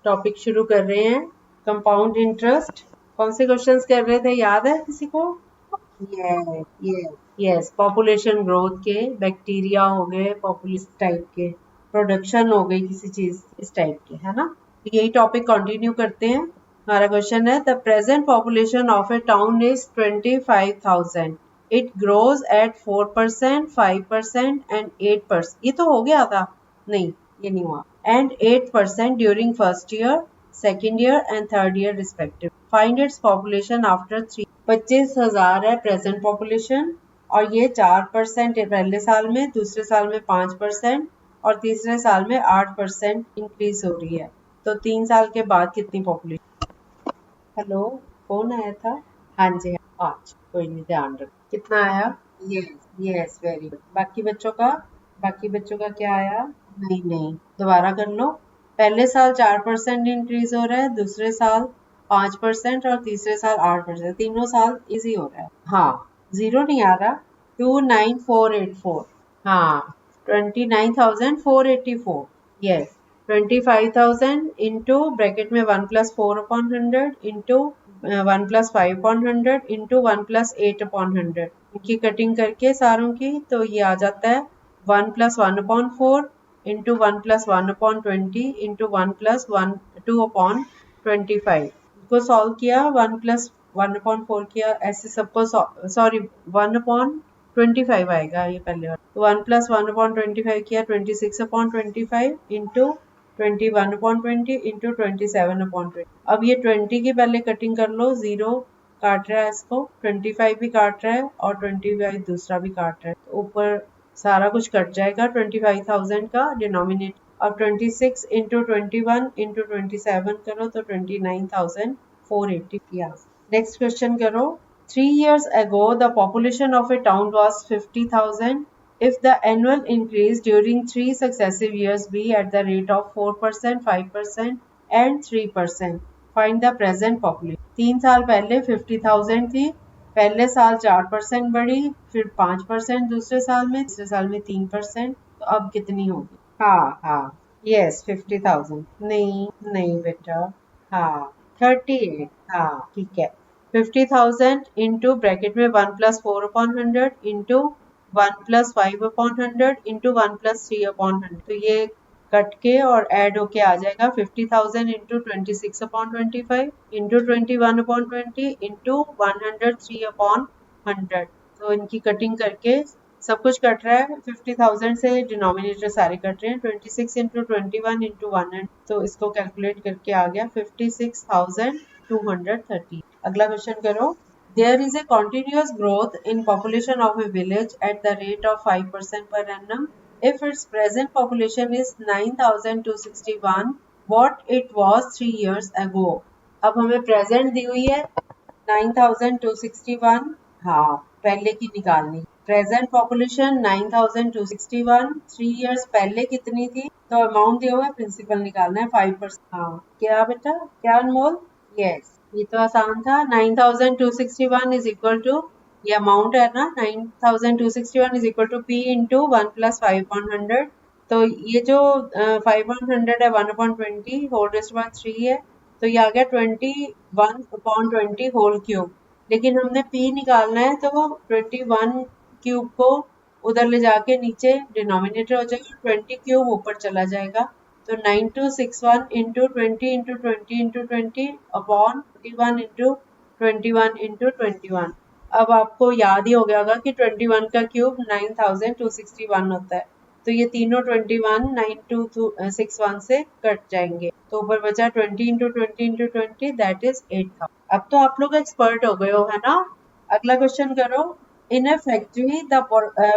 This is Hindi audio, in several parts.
टॉपिक शुरू कर रहे हैं। Compound interest. कौन से क्वेश्चंस कर रहे थे, याद है किसी को? यस, पॉपुलेशन ग्रोथ के, बैक्टीरिया हो गए, पॉपुलेशन टाइप के, प्रोडक्शन हो गई किसी चीज इस टाइप के, है ना। यही टॉपिक कंटिन्यू करते हैं। हमारा क्वेश्चन है, the present population of a town is 25,000. It grows at 4%, 5% and 8%. ये तो हो गया था, नहीं ये नहीं हुआ। And 8% during first year, second year and third year respective. Find its population after 3. 25,000 है प्रेजेंट पॉपुलेशन, और ये 4% है पहले साल में, दूसरे साल में 5% और तीसरे साल में 8% इंक्रीज हो रही है। तो 3 साल के बाद कितनी पॉपुलेशन? हेलो, कौन आया था? हाँ जी, 5. कोई नहीं, ध्यान रखो। कितना आया? Yes, very good. बाकी बच्चों का क्या आया? नहीं, दोबारा कर लो। पहले साल 4% इंक्रीज हो रहा है, दूसरे साल 5% और तीसरे साल 8%। तीनों साल इजी हो रहा है। हाँ, 0 नहीं आ रहा। 29484। हाँ, 29,484। यस, 25,000 इंटू ब्रैकेट में 1 + 4/100 इंटू 1 + 5/100 इंटू 1 + 8/100। इनकी कटिंग करके सारों की, तो ये आ जाता है 1 + 1/4 इंटू 1 + 1/20 इंटू 1 + 2/25. इसको सॉल्व किया, 1 + 1/4 किया, ऐसे सबको सॉरी 1/25 आएगा ये पहले वाला। तो 1 + 1/25 किया, 26/25 इंटू 21/20 इंटू 27/20. अब ये 20 की पहले कटिंग कर लो, 0 काट रहा है इसको, 25 भी काट रहा है और 25 दूसरा भी काट रहा है। तो ऊपर सारा कुछ कट जाएगा 25,000 का डिनोमिनेटर। अब 26 इंटू 21 इंटू 27 करो तो 29,480. नेक्स्ट क्वेश्चन करो। 3 years ago, the population of a town was 50,000. If the annual increase during 3 successive years be at the rate of 4%, 5% and 3%, find the present population. 3 साल पहले 50,000 थी, पहले साल 4% बढ़ी, फिर 5% दूसरे साल में, तीसरे साल में 3%. तो अब कितनी होगी? हाँ, यस, 50,000. नहीं बेटा, हाँ 38. हाँ ठीक है। 50,000 इंटू ब्रैकेट में 1 + 4/100 इंटू 1 + 5/100 इंटू 1 + 3/100. तो ये कट के और ऐड होके आ जाएगा 50,000 इंटू 26/25 इंटू 21/20 इंटू 103/100. तो इनकी कटिंग करके सब कुछ कट रहा है, 50,000 से डिनोमिनेटर सारे कट रहे हैं, 26 इंटू 21 इंटू 100. तो इसको कैलकुलेट करके आ गया 56,230. अगला क्वेश्चन करो। There is a continuous growth in population of a village at the rate of 5% per annum. If its present population is 9,261, what it was 3 years ago. अब हमें प्रेजेंट दी हुई है 9,261. हाँ, पहले की निकालनी। प्रेजेंट पॉपुलेशन 9,261, 3 years पहले कितनी थी? तो अमाउंट दिया हुआ है, प्रिंसिपल निकालना है 5%. हाँ, क्या बेटा, क्या अनमोल? यस, ये तो आसान था। 9,261 इज इक्वल टू, ये अमाउंट है ना, 9,261 is equal to P into 1 + 5/100. तो ये जो 5/100 है 1/20 होल रेज़्ड बाय 3 है, तो ये आ गया 21/20 होल क्यूब. लेकिन हमने P निकालना है, तो 21 क्यूब को उधर ले जाके नीचे डिनोमिनेटर हो जाएगा, 20 क्यूब ऊपर चला जाएगा. तो 9261 into 20 into 20 into 20 upon 21 into 21 into 21. अब आपको याद ही हो गया होगा कि 21 का क्यूब 9,261 होता है. तो ये तीनों 21 9,261 से कट जाएंगे, तो ऊपर बचा 20 इंटू 20 इंटू 20, दैट इज 8,000. अब तो आप लोग एक्सपर्ट हो गए हो, है ना। अगला क्वेश्चन करो। In a factory, the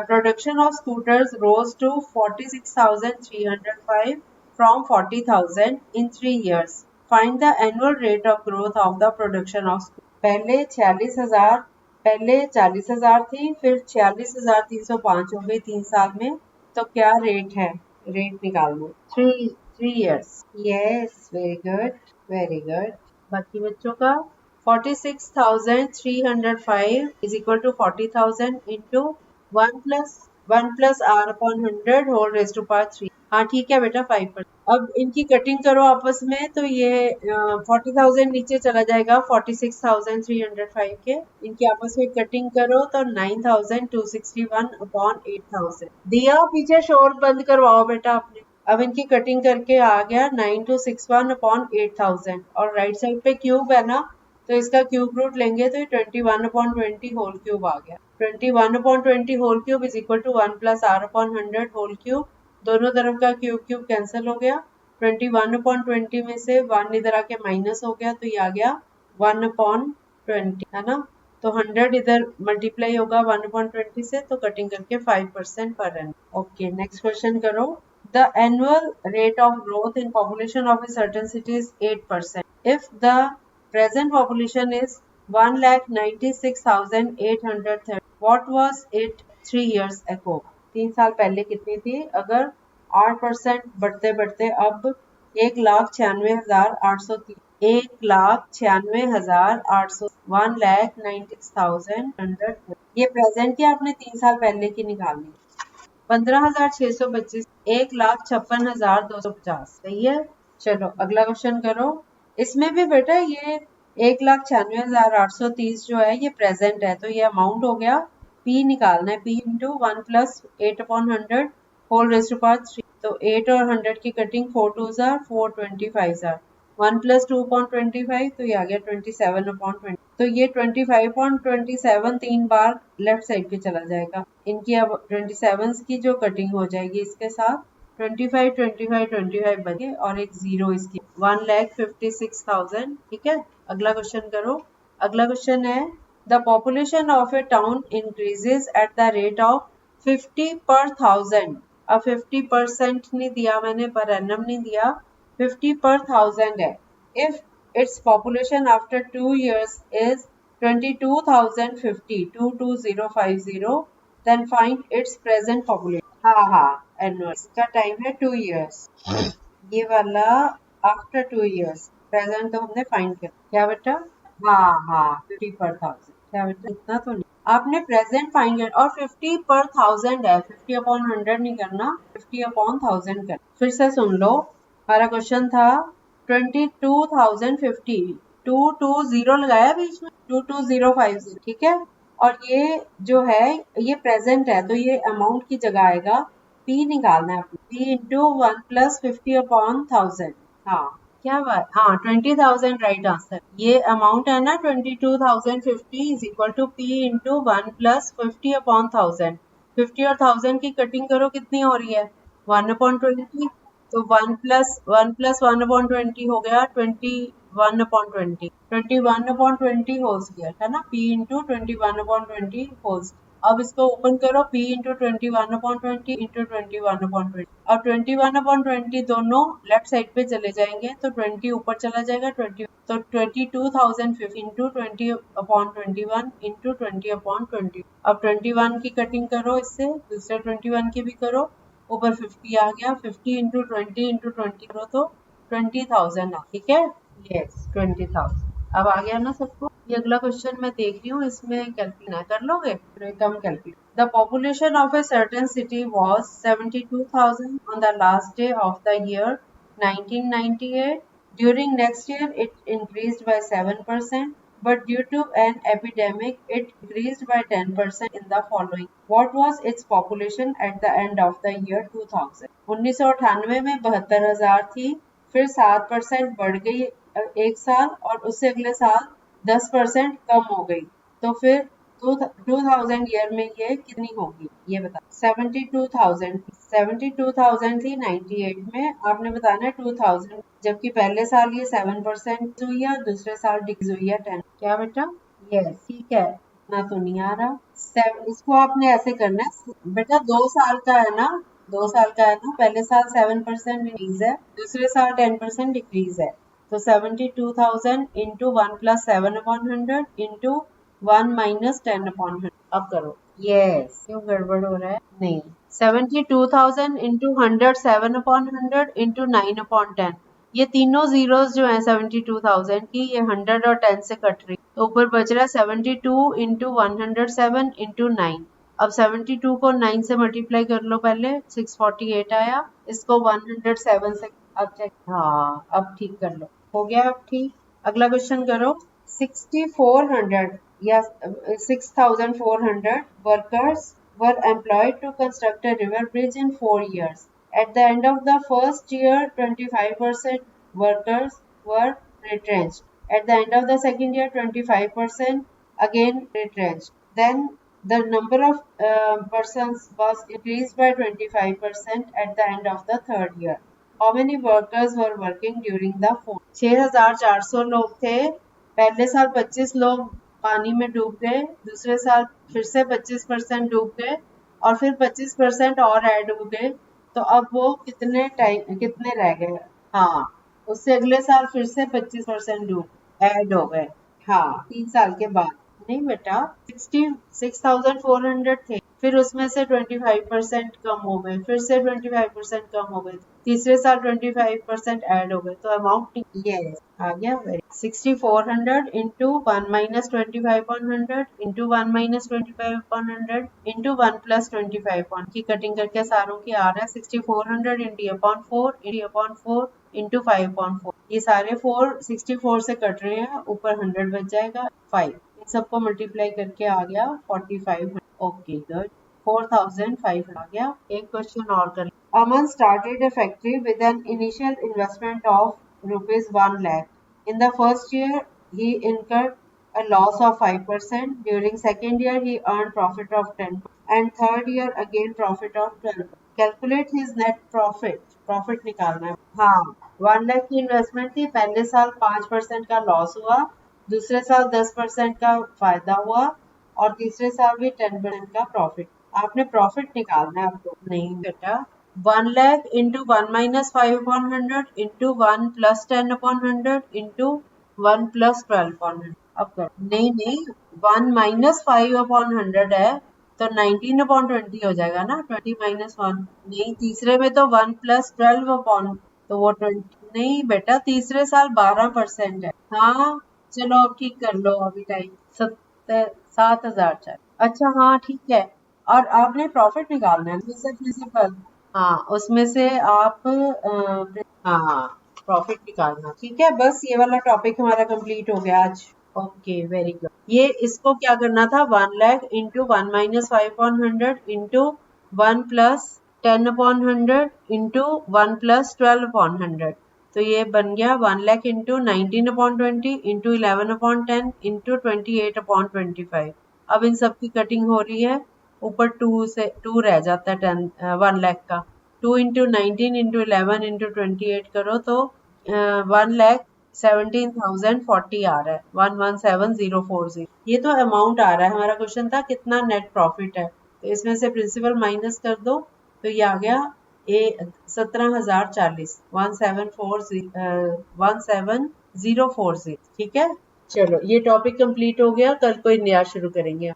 production of scooters rose to 46,305 from 40,000 in 3 years. Find the annual rate of growth of the production of scooters. पहले 40,000 थी, फिर 46,305 हो गई 3 साल में. तो क्या रेट है? रेट निकाल लो. 3 years. Yes, very good. बाकी बच्चों का 46,305 is equal to 40,000 into 1 plus r upon 100 whole raised to power 3. हाँ ठीक है बेटा 5%। अब इनकी कटिंग करो आपस में, तो ये 40,000 नीचे चला जाएगा 46,305 के। इनकी आपस में कटिंग करो तो 9,261 अपॉन 8,000 दिया। पीछे शोर बंद करवाओ बेटा आपने। अब इनकी कटिंग करके आ गया 9,261 अपॉन 8,000 और राइट साइड पे क्यूब है ना, तो इसका क्यूब रूट लेंगे तो ये 21 अपॉन 20 होल क्यूब आ गया। 21 upon 20 whole cube is equal to 1 plus R upon 100 whole cube. दोनों तरफ का क्यूब क्यूब कैंसिल हो गया। 21 अपॉन 20 में से 1 इधर आके माइनस हो गया, तो ये आ गया 1 अपॉन 20 है ना। तो 100 इधर मल्टीप्लाई होगा 1 अपॉन 20 से, तो कटिंग करके 5% पर एन। ओके नेक्स्ट क्वेश्चन करो। The annual rate of growth in population of a certain city is 8%. If the present population is 1,96,830, what was it 3 years ago? 3 साल पहले कितनी थी? अगर 8% बढ़ते बढ़ते अब 1,96,830, 1,96,800, 1,96,100। ये प्रेजेंट की आपने 3 साल पहले की निकालनी। 15,625, 1,56,250, सही है। चलो अगला क्वेश्चन करो। इसमें भी बेटा ये 1,96,830 जो है ये प्रेजेंट है, तो ये अमाउंट हो गया। P निकालना है, P into 1 plus 8 upon 100 whole raise to power 3। तो 8 और 100 की cutting 4 2s are 4 25s are 1 plus 2 upon 25, तो ये आ गया 27 अपॉन 20। तो ये 25 अपॉन 27 3 बार लेफ्ट साइड पे चला जाएगा। इनकी अब 27 की जो कटिंग हो जाएगी इसके साथ 25 25 25 बचे और एक जीरो इसकी 1,56,000। ठीक है अगला क्वेश्चन करो। अगला क्वेश्चन है the population of a town increases at the rate of 50 पर 1000। अब 50% नहीं दिया मैंने, पर एनम नहीं दिया, 50 पर 1000 है। If its population after 2 years is 22,050, 22050, then find its present population। हाँ हाँ एनुअल, इसका टाइम है 2 years। ये वाला आफ्टर 2 years, प्रेजेंट तो हमने फाइंड किया। क्या बेटा? हाँ हाँ 50 पर 1000। क्या बेटा? इतना तो नहीं, आपने प्रेजेंट फाइंड किया और 50 पर 1000 है, 50 अपॉन 100 नहीं करना, 50 अपॉन 1000 करना। फिर से सुन लो, हमारा क्वेश्चन था 22,050, 220 लगाया बीच में, 22050, ठीक है। और ये जो है ये प्रेजेंट है, तो ये अमाउंट की जगह आएगा P निकालना है, P इंटू 1 प्लस 50 अपॉन 1000। हाँ क्या बात, हाँ 20,000 राइट आंसर। ये अमाउंट है ना 22,050 is equal to P into 1 plus 50 upon 1000। 50 और 1000 की कटिंग करो कितनी हो रही है 1 अपॉन 20, तो 1 प्लस 1 अपॉन 20 हो गया 21 अपॉन 20, 21 अपॉन 20 होल स्क्वायर है ना, P into 21 upon 20 whole square. अब इसको ओपन करो, P into 21 upon 20 into 21 upon 20। अब 21 अपॉन 20 दोनों लेफ्ट साइड पे चले जाएंगे, तो 20 ऊपर चला जाएगा 20, तो 22,050 इंटू 20 अपॉन 21 इंटू 20 अपॉन 20। अब 21 की कटिंग करो इससे, दूसरे 21 की भी करो, ऊपर 50 आ गया, 50 इंटू 20 इंटू 20 करो तो 20,000 आ, ठीक है। यस 20,000। अब आ गया ना सबको। ये अगला क्वेश्चन मैं देख रही हूँ, इसमें कैलकुलेट कर लोगे, कम calculate. The population of a certain city was 72,000 on the last day of the year 1998। During next year, it increased by 7%, but due to an epidemic, it decreased by 10% in the following. What was its population at the end of the year 2000? 1998 में 72,000 थी, फिर 7% बढ़ गई एक साल, और उससे अगले साल 10% कम हो गई, तो फिर 2000 ईयर में ये कितनी होगी ये बता। 72,000 थी 98 में, आपने बताना है 2000, जबकि पहले साल ये 7% हुई है, दूसरे साल डिक्रीज हुई है 10। क्या बेटा? यस ठीक है, इतना तो नहीं आ रहा। इसको आपने ऐसे करना है बेटा, 2 साल का है ना, 2 साल का है ना, पहले साल 7% इंक्रीज है, दूसरे साल 10% डिक्रीज है, तो 72,000 into 1 plus 7 upon 100 into 1 minus 10 upon 100। अब करो। यस क्यों गड़बड़ हो रहा है? नहीं, 72,000 इंटू 100 7 अपॉन 100 इंटू 9 अपॉन 10, ये तीनों जीरोस जो हैं 72,000 की, ये 100 और 10 से कट रही, तो ऊपर बच रहा है 72 इंटू 107 इंटू 9। अब 72 को 9 से मल्टीप्लाई कर लो, पहले 648 आया, इसको 107 से अब चेक, हाँ अब ठीक कर लो, हो गया अब ठीक। अगला क्वेश्चन करो। 6400 या 6400 workers were employed to construct a river bridge in 4 years. At the end of the first year, 25% workers were retrenched. At the end of the second year, 25% again retrenched. Then the number of persons was increased by 25% at the end of the third year. How many workers were working during the fourth? 6,400 लोग थे। पहले साल 25 लोग पानी में डूब गए, दूसरे साल फिर से 25% डूब गए और फिर 25% और ऐड हो गए। तो अब वो कितने रह गए? हाँ, उससे अगले साल फिर से 25% डूब ऐड हो गए। हाँ, 3 साल के बाद। नहीं बेटा, 66,400 थे, फिर उसमें से 25% कम हो गए, फिर से 25% कम हो गए, तीसरे साल 25% ऐड हो गए, तो अमाउंट यस आ गया। 6400 into 1 minus 25/100 into 1 minus 25/100 into 1 plus 25 की कटिंग करके सारों की आ रहा है 6400 इंटू अपॉन 4 इंटू 5/4। ये सारे 64 से कट रहे हैं, ऊपर 100 बच जाएगा 5, इन सबको मल्टीप्लाई करके आ गया 4500। ओके गुड, 4500 आ गया। एक क्वेश्चन और कर। Aman started a factory with an initial investment of rupees 1 lakh. In the first year, he incurred a loss of 5%. During second year, he earned profit of 10%. And third year, again profit of 12%. Calculate his net profit. Profit निकालना है। हाँ, 1 लाख की इन्वेस्टमेंट थी, पहले साल 5% का लॉस हुआ, दूसरे साल 10% का फायदा हुआ और तीसरे साल भी 10% का प्रॉफिट। आपने प्रॉफिट निकालना है आपको। नहीं बेटा, 1 lakh into 1 minus 5/100 into 1 plus 10/100 into 1 plus 12/100। अब कर। नहीं 1 minus 5/100 है तो 19/20 हो जाएगा ना, 20 minus 1। नहीं, तीसरे में तो 1 plus 12 तो वो 20। नहीं बेटा, तीसरे साल 12% है। हाँ चलो अब ठीक कर लो, अभी टाइम 7,000। अच्छा हाँ ठीक है, और आपने प्रॉफिट निकालना है प्रिंसिपल। हाँ, उसमें से आप हाँ प्रॉफिट निकालना। ठीक है, बस ये वाला टॉपिक हमारा कंप्लीट हो गया आज। Okay very good. ये इसको क्या करना था, 1 lakh into 1 minus 5/100 into 1 plus 10/100 into 1 plus 12/100। तो ये बन गया 1 लाख इंटू 19/20 इंटू 11/10 इंटू 28/25। अब इन सब की कटिंग हो रही है, ऊपर 2 रह जाता है 1 लाख का। 2 इंटू 19 इंटू 11 इंटू 28 करो तो 1,17,040 आ रहा है, 117,040। ये तो अमाउंट आ रहा है। हमारा क्वेश्चन था कितना नेट प्रॉफिट है, तो इसमें से प्रिंसिपल माइनस कर दो तो ये आ गया 17,040, 17040। ठीक है, चलो ये टॉपिक कंप्लीट हो गया, कल कोई नया शुरू करेंगे।